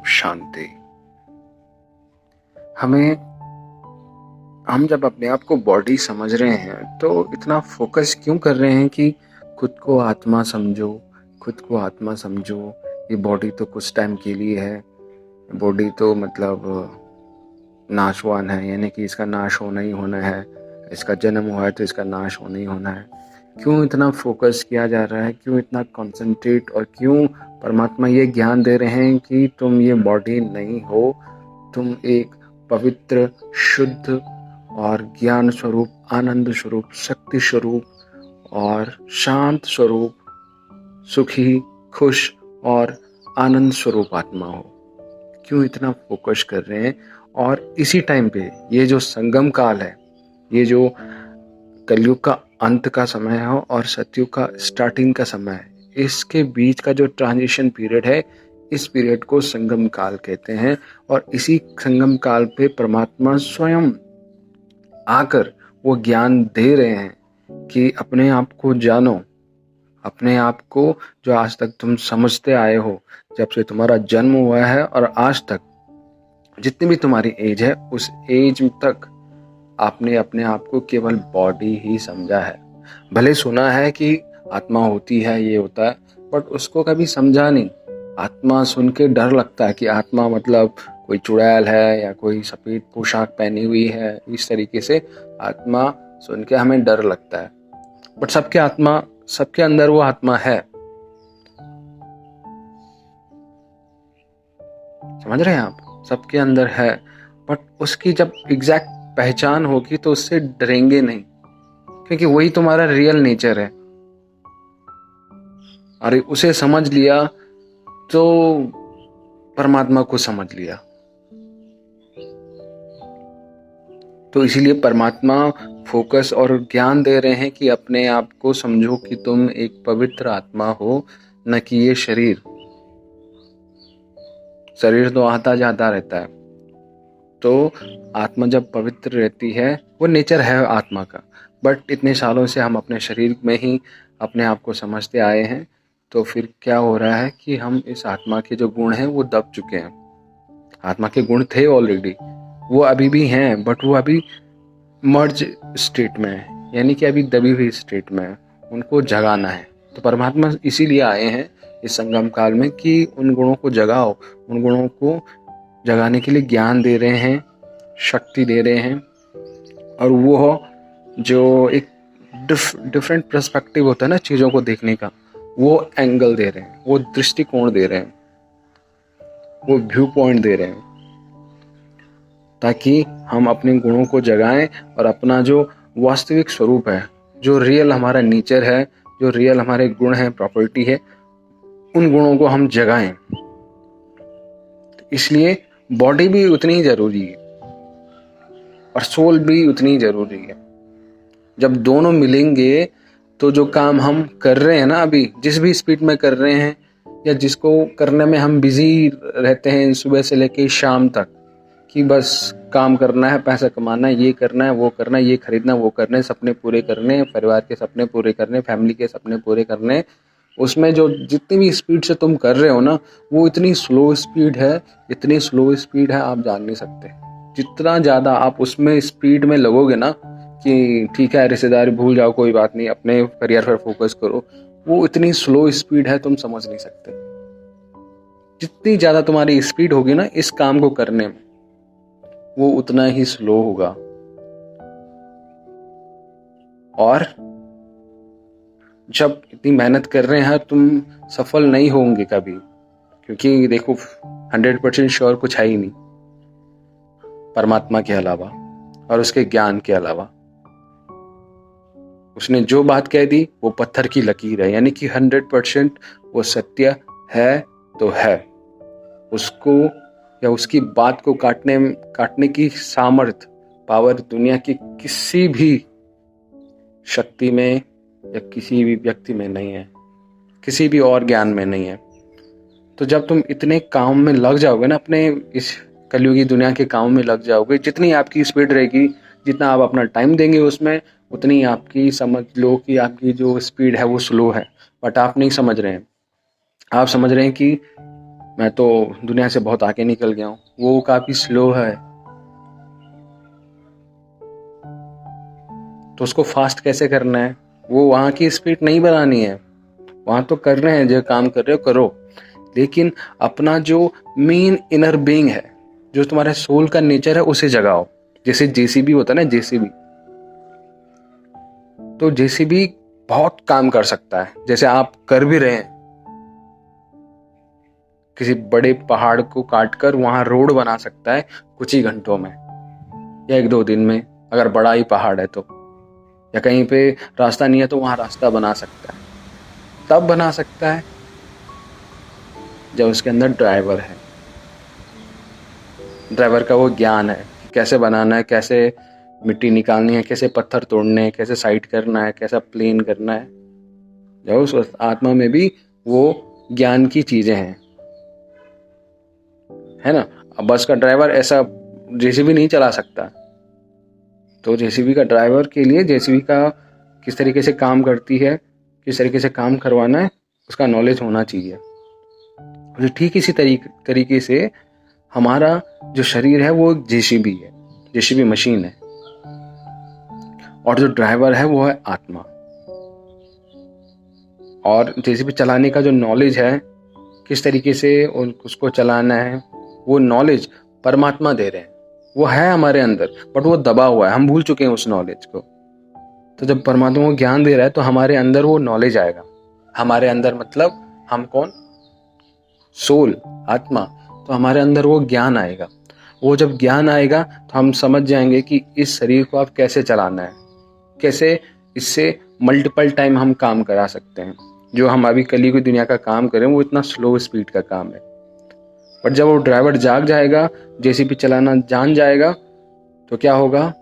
शांति। हम जब अपने आप को बॉडी समझ रहे हैं तो इतना फोकस क्यों कर रहे हैं कि खुद को आत्मा समझो, खुद को आत्मा समझो। ये बॉडी तो कुछ टाइम के लिए है, बॉडी तो मतलब नाशवान है, यानी कि इसका नाश होना ही होना है। इसका जन्म हुआ है तो इसका नाश होना ही होना है। क्यों इतना फोकस किया जा रहा है, क्यों इतना कंसंट्रेट, और क्यों परमात्मा ये ज्ञान दे रहे हैं कि तुम ये बॉडी नहीं हो, तुम एक पवित्र, शुद्ध और ज्ञान स्वरूप, आनंद स्वरूप, शक्ति स्वरूप और शांत स्वरूप, सुखी, खुश और आनंद स्वरूप आत्मा हो। क्यों इतना फोकस कर रहे हैं? और इसी टाइम पे ये जो संगम काल है, ये जो कलयुग का अंत का समय है और सतयुग का स्टार्टिंग का समय है, इसके बीच का जो ट्रांजिशन पीरियड है, इस पीरियड को संगम काल कहते हैं। और इसी संगम काल पे परमात्मा स्वयं आकर वो ज्ञान दे रहे हैं कि अपने आप को जानो, अपने आप को जो आज तक तुम समझते आए हो, जब से तुम्हारा जन्म हुआ है और आज तक जितनी भी तुम्हारी एज है, उस एज तक आपने अपने आप को केवल बॉडी ही समझा है। भले सुना है कि आत्मा होती है, ये होता है, बट उसको कभी समझा नहीं। आत्मा सुन के डर लगता है कि आत्मा मतलब कोई चुड़ैल है या कोई सफेद पोशाक पहनी हुई है। इस तरीके से आत्मा सुन के हमें डर लगता है, बट सबके अंदर वो आत्मा है। समझ रहे हैं आप? सबके अंदर है, बट उसकी जब एग्जैक्ट पहचान होगी तो उससे डरेंगे नहीं, क्योंकि वही तुम्हारा रियल नेचर है। और उसे समझ लिया तो परमात्मा को समझ लिया। तो इसीलिए परमात्मा फोकस और ज्ञान दे रहे हैं कि अपने आप को समझो कि तुम एक पवित्र आत्मा हो, न कि ये शरीर तो आता जाता रहता है। तो आत्मा जब पवित्र रहती है, वो नेचर है आत्मा का, बट इतने सालों से हम अपने शरीर में ही अपने आप को समझते आए हैं। तो फिर क्या हो रहा है कि हम इस आत्मा के जो गुण हैं वो दब चुके हैं। आत्मा के गुण थे ऑलरेडी, वो अभी भी हैं, बट वो अभी मर्ज स्टेट में है, यानी कि अभी दबी हुई स्टेट में है। उनको जगाना है। तो परमात्मा इसीलिए आए हैं इस संगम काल में कि उन गुणों को जगाओ। उन गुणों को जगाने के लिए ज्ञान दे रहे हैं, शक्ति दे रहे हैं। और वो जो एक डिफरेंट पर्सपेक्टिव होता है ना चीज़ों को देखने का, वो एंगल दे रहे हैं, वो दृष्टिकोण दे रहे हैं, वो व्यू पॉइंट दे रहे हैं, ताकि हम अपने गुणों को जगाएं और अपना जो वास्तविक स्वरूप है, जो रियल हमारा नेचर है, जो रियल हमारे गुण हैं, प्रॉपर्टी है, उन गुणों को हम जगाएं। इसलिए बॉडी भी उतनी ही जरूरी है और सोल भी उतनी ही जरूरी है। जब दोनों मिलेंगे तो जो काम हम कर रहे हैं ना, अभी जिस भी स्पीड में कर रहे हैं या जिसको करने में हम बिजी रहते हैं सुबह से लेके शाम तक, कि बस काम करना है, पैसा कमाना है, ये करना है, वो करना है, ये खरीदना, वो करना है, सपने पूरे करने, परिवार के सपने पूरे करने, फैमिली के सपने पूरे करने, उसमें जो जितनी भी स्पीड से तुम कर रहे हो ना, वो इतनी स्लो स्पीड है, इतनी स्लो स्पीड है, आप जान नहीं सकते। जितना ज़्यादा आप उसमें स्पीड में लगोगे ना कि ठीक है रिश्तेदारी भूल जाओ, कोई बात नहीं, अपने करियर पर फोकस करो, वो इतनी स्लो स्पीड है, तुम समझ नहीं सकते। जितनी ज़्यादा तुम्हारी स्पीड होगी ना इस काम को करने में, वो उतना ही स्लो होगा। और जब इतनी मेहनत कर रहे हैं तुम सफल नहीं होंगे कभी, क्योंकि देखो 100% श्योर कुछ है ही नहीं परमात्मा के अलावा और उसके ज्ञान के अलावा। उसने जो बात कह दी वो पत्थर की लकीर है, यानी कि 100% वो सत्य है तो है। उसको या उसकी बात को काटने की सामर्थ, पावर दुनिया की किसी भी शक्ति में या किसी भी व्यक्ति में नहीं है, किसी भी और ज्ञान में नहीं है। तो जब तुम इतने काम में लग जाओगे ना, अपने इस कलयुगी दुनिया के काम में लग जाओगे, जितनी आपकी स्पीड रहेगी, जितना आप अपना टाइम देंगे उसमें, उतनी आपकी, समझ लो कि आपकी जो स्पीड है वो स्लो है। बट आप नहीं समझ रहे हैं। आप समझ रहे हैं कि मैं तो दुनिया से बहुत आगे निकल गया हूँ, वो काफी स्लो है, तो उसको फास्ट कैसे करना है? वो वहां की स्पीड नहीं बनानी है, वहां तो कर रहे हैं, जो काम कर रहे हो करो, लेकिन अपना जो मेन इनर बीइंग है, जो तुम्हारे सोल का नेचर है, उसे जगाओ। जैसे जेसीबी होता है ना, जेसीबी, तो जेसीबी बहुत काम कर सकता है, जैसे आप कर भी रहे हैं। किसी बड़े पहाड़ को काटकर वहां रोड बना सकता है कुछ ही घंटों में या 1-2 दिन में, अगर बड़ा ही पहाड़ है तो। या कहीं पे रास्ता नहीं है तो वहां रास्ता बना सकता है। तब बना सकता है जब उसके अंदर ड्राइवर है, ड्राइवर का वो ज्ञान है कि कैसे बनाना है, कैसे मिट्टी निकालनी है, कैसे पत्थर तोड़ने हैं, कैसे साइड करना है, कैसा प्लेन करना है। जब उस आत्मा में भी वो ज्ञान की चीजें हैं, है ना। अब बस का ड्राइवर ऐसा जेसीबी नहीं चला सकता, तो जेसीबी का ड्राइवर के लिए जेसीबी का किस तरीके से काम करती है, किस तरीके से काम करवाना है, उसका नॉलेज होना चाहिए। तो ठीक इसी तरीके से हमारा जो शरीर है वो एक जेसीबी है, जेसीबी मशीन है, और जो ड्राइवर है वो है आत्मा। और जेसीबी चलाने का जो नॉलेज है, किस तरीके से उसको चलाना है, वो नॉलेज परमात्मा दे रहे हैं। वो है हमारे अंदर, बट वो दबा हुआ है, हम भूल चुके हैं उस नॉलेज को। तो जब परमात्मा को ज्ञान दे रहा है तो हमारे अंदर वो नॉलेज आएगा। हमारे अंदर मतलब हम कौन? सोल, आत्मा। तो हमारे अंदर वो ज्ञान आएगा। वो जब ज्ञान आएगा तो हम समझ जाएंगे कि इस शरीर को आप कैसे चलाना है, कैसे इससे मल्टीपल टाइम हम काम करा सकते हैं। जो हम अभी कली की दुनिया का काम करें वो इतना स्लो स्पीड का काम है, बट जब वो ड्राइवर जाग जाएगा, जेसीबी चलाना जान जाएगा, तो क्या होगा?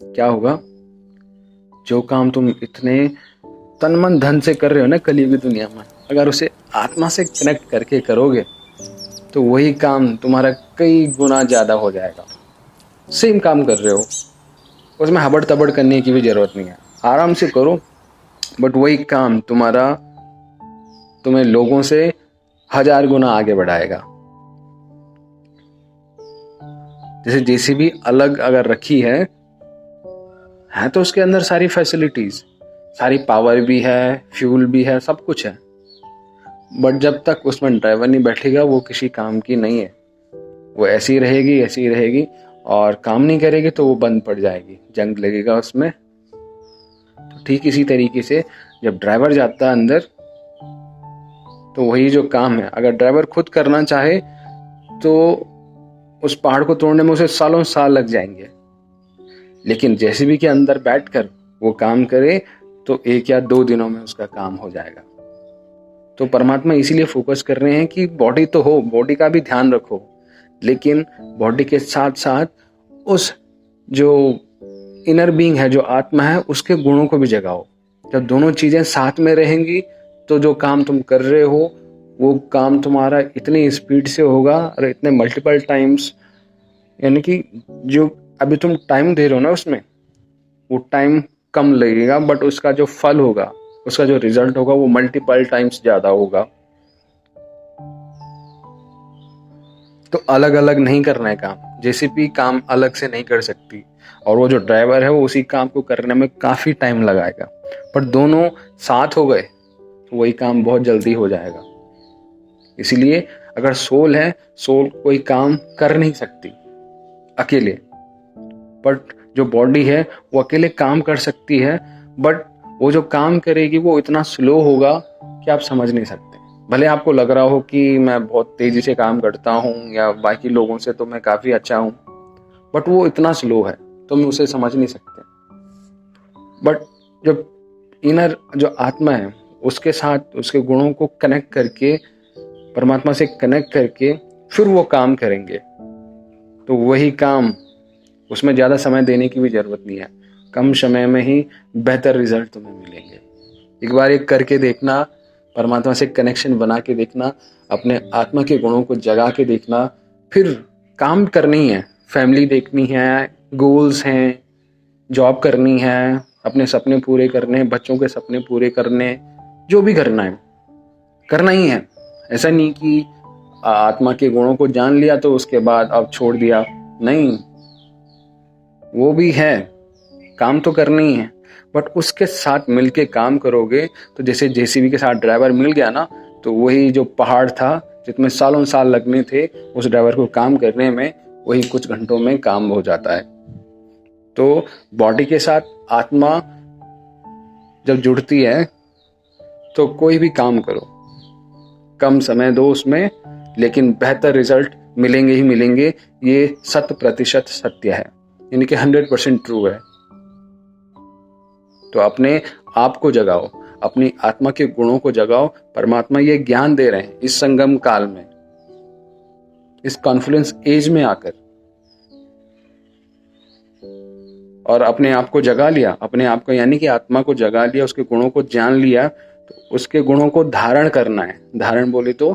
क्या होगा? जो काम तुम इतने तन मन धन से कर रहे हो ना कली की दुनिया में, अगर उसे आत्मा से कनेक्ट करके करोगे तो वही काम तुम्हारा कई गुना ज्यादा हो जाएगा। सेम काम कर रहे हो, उसमें हबड़ तबड़ करने की भी जरूरत नहीं है, आराम से करो, बट वही काम तुम्हें लोगों से 1000 गुना आगे बढ़ाएगा। जैसे जेसीबी अलग अगर रखी है तो उसके अंदर सारी फैसिलिटीज, सारी पावर भी है, फ्यूल भी है, सब कुछ है, बट जब तक उसमें ड्राइवर नहीं बैठेगा वो किसी काम की नहीं है। वो ऐसी रहेगी, ऐसी रहेगी, और काम नहीं करेगी तो वो बंद पड़ जाएगी, जंग लगेगा उसमें। तो ठीक इसी तरीके से जब ड्राइवर जाता है अंदर, तो वही जो काम है, अगर ड्राइवर खुद करना चाहे तो उस पहाड़ को तोड़ने में उसे सालों साल लग जाएंगे, लेकिन जेसीबी के अंदर बैठकर वो काम करे तो 1 या 2 दिनों में उसका काम हो जाएगा। तो परमात्मा इसीलिए फोकस कर रहे हैं कि बॉडी तो हो, बॉडी का भी ध्यान रखो, लेकिन बॉडी के साथ साथ उस जो इनर बीइंग है, जो आत्मा है, उसके गुणों को भी जगाओ। जब दोनों चीजें साथ में रहेंगी तो जो काम तुम कर रहे हो वो काम तुम्हारा इतनी स्पीड से होगा और इतने मल्टीपल टाइम्स, यानी कि जो अभी तुम टाइम दे रहे हो ना उसमें, वो टाइम कम लगेगा, बट उसका जो फल होगा, उसका जो रिजल्ट होगा वो मल्टीपल टाइम्स ज्यादा होगा। तो अलग अलग नहीं करना है काम, जेसीबी काम अलग से नहीं कर सकती, और वो जो ड्राइवर है वो उसी काम को करने में काफी टाइम लगाएगा, पर दोनों साथ हो गए तो वही काम बहुत जल्दी हो जाएगा। इसीलिए अगर सोल है, सोल कोई काम कर नहीं सकती अकेले, बट जो बॉडी है वो अकेले काम कर सकती है, बट वो जो काम करेगी वो इतना स्लो होगा कि आप समझ नहीं सकते। भले आपको लग रहा हो कि मैं बहुत तेजी से काम करता हूँ या बाकी लोगों से तो मैं काफी अच्छा हूँ, बट वो इतना स्लो है तो मैं उसे समझ नहीं सकते। बट जो इनर जो आत्मा है उसके साथ उसके गुणों को कनेक्ट करके, परमात्मा से कनेक्ट करके फिर वो काम करेंगे, तो वही काम, उसमें ज़्यादा समय देने की भी ज़रूरत नहीं है, कम समय में ही बेहतर रिजल्ट तुम्हें मिलेंगे। एक बार एक करके देखना, परमात्मा से कनेक्शन बना के देखना, अपने आत्मा के गुणों को जगा के देखना, फिर काम करनी है, फैमिली देखनी है, गोल्स हैं, जॉब करनी है, अपने सपने पूरे करने हैं, बच्चों के सपने पूरे करने, जो भी करना है, करना ही है। ऐसा नहीं कि आत्मा के गुणों को जान लिया तो उसके बाद अब छोड़ दिया, नहीं, वो भी है, काम तो करना ही है, बट उसके साथ मिलके काम करोगे तो जैसे जेसीबी के साथ ड्राइवर मिल गया ना, तो वही जो पहाड़ था जिसमें सालों साल लगने थे उस ड्राइवर को काम करने में, वही कुछ घंटों में काम हो जाता है। तो बॉडी के साथ आत्मा जब जुड़ती है तो कोई भी काम करो, कम समय दो उसमें, लेकिन बेहतर रिजल्ट मिलेंगे ही मिलेंगे। ये 100% सत्य है, यानी कि 100% ट्रू है। तो अपने आप को जगाओ, अपनी आत्मा के गुणों को जगाओ। परमात्मा ये ज्ञान दे रहे हैं इस संगम काल में, इस कॉन्फ्लुएंस एज में आकर। और अपने आप को जगा लिया, अपने आप को यानी कि आत्मा को जगा लिया, उसके गुणों को जान लिया, तो उसके गुणों को धारण करना है। धारण बोले तो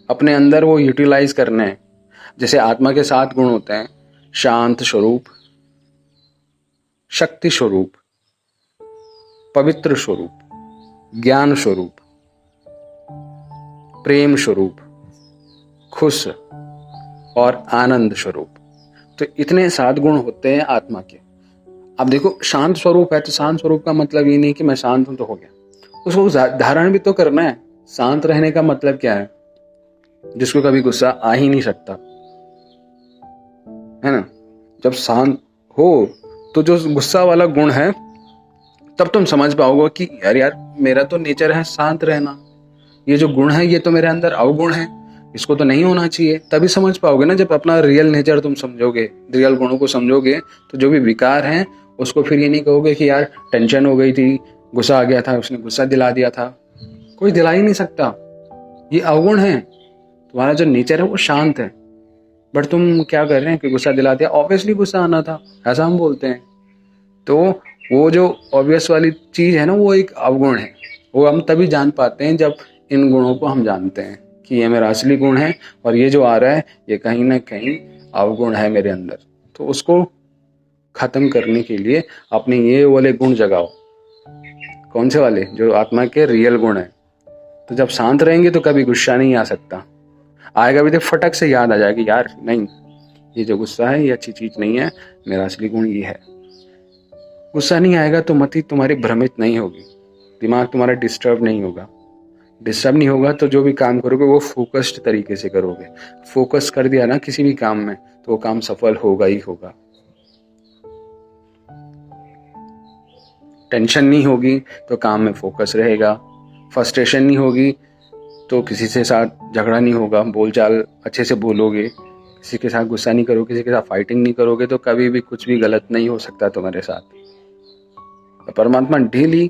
अपने अंदर वो यूटिलाइज करना है। जैसे आत्मा के 7 गुण होते हैं: शांत स्वरूप, शक्ति स्वरूप, पवित्र स्वरूप, ज्ञान स्वरूप, प्रेम स्वरूप, खुश और आनंद स्वरूप। तो इतने 7 गुण होते हैं आत्मा के। अब देखो, शांत स्वरूप है तो शांत स्वरूप का मतलब ये नहीं कि मैं शांत हूं तो हो गया, उसको धारण भी तो करना है। शांत रहने का मतलब क्या है? जिसको कभी गुस्सा आ ही नहीं सकता, है ना। जब शांत हो तो जो गुस्सा वाला गुण है, तब तुम समझ पाओगे कि यार मेरा तो नेचर है शांत रहना, ये जो गुण है ये तो मेरे अंदर अवगुण है, इसको तो नहीं होना चाहिए। तभी समझ पाओगे ना, जब अपना रियल नेचर तुम समझोगे, रियल गुणों को समझोगे, तो जो भी विकार हैं उसको फिर ये नहीं कहोगे कि यार टेंशन हो गई थी, गुस्सा आ गया था, उसने गुस्सा दिला दिया था। कोई दिला ही नहीं सकता, ये अवगुण है। तुम्हारा जो नेचर है वो शांत है, बट तुम क्या कर रहे हैं कि गुस्सा दिला दिया। ऑब्वियसली गुस्सा आना था, ऐसा हम बोलते हैं। तो वो जो ऑब्वियस वाली चीज है ना, वो एक अवगुण है। वो हम तभी जान पाते हैं जब इन गुणों को हम जानते हैं कि ये मेरा असली गुण है और ये जो आ रहा है ये कहीं ना कहीं अवगुण है मेरे अंदर। तो उसको खत्म करने के लिए अपने ये वाले गुण जगाओ। कौन से वाले? जो आत्मा के रियल गुण है। तो जब शांत रहेंगे तो कभी गुस्सा नहीं आ सकता। आएगा भी तो फटक से याद आ जाएगी, यार नहीं, ये जो गुस्सा है ये अच्छी चीज नहीं है, मेरा असली गुण ये है। गुस्सा नहीं आएगा तो मति तुम्हारी भ्रमित नहीं होगी, दिमाग तुम्हारा डिस्टर्ब नहीं होगा। डिस्टर्ब नहीं होगा तो जो भी काम करोगे वो फोकस्ड तरीके से करोगे। फोकस कर दिया ना किसी भी काम में तो वो काम सफल होगा ही होगा। टेंशन नहीं होगी तो काम में फोकस रहेगा। फ्रस्ट्रेशन नहीं होगी तो किसी से साथ झगड़ा नहीं होगा, बोलचाल अच्छे से बोलोगे। किसी के साथ गुस्सा नहीं करोगे, किसी के साथ फाइटिंग नहीं करोगे, तो कभी भी कुछ भी गलत नहीं हो सकता तुम्हारे साथ। तो परमात्मा डेली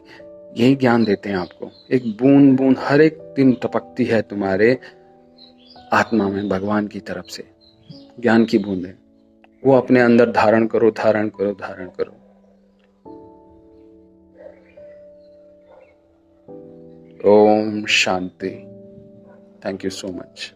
यही ज्ञान देते हैं आपको। एक बूंद बूंद हर एक दिन टपकती है तुम्हारे आत्मा में भगवान की तरफ से, ज्ञान की बूंद है। वो अपने अंदर धारण करो, धारण करो, धारण करो। ओम शांति। Thank you so much.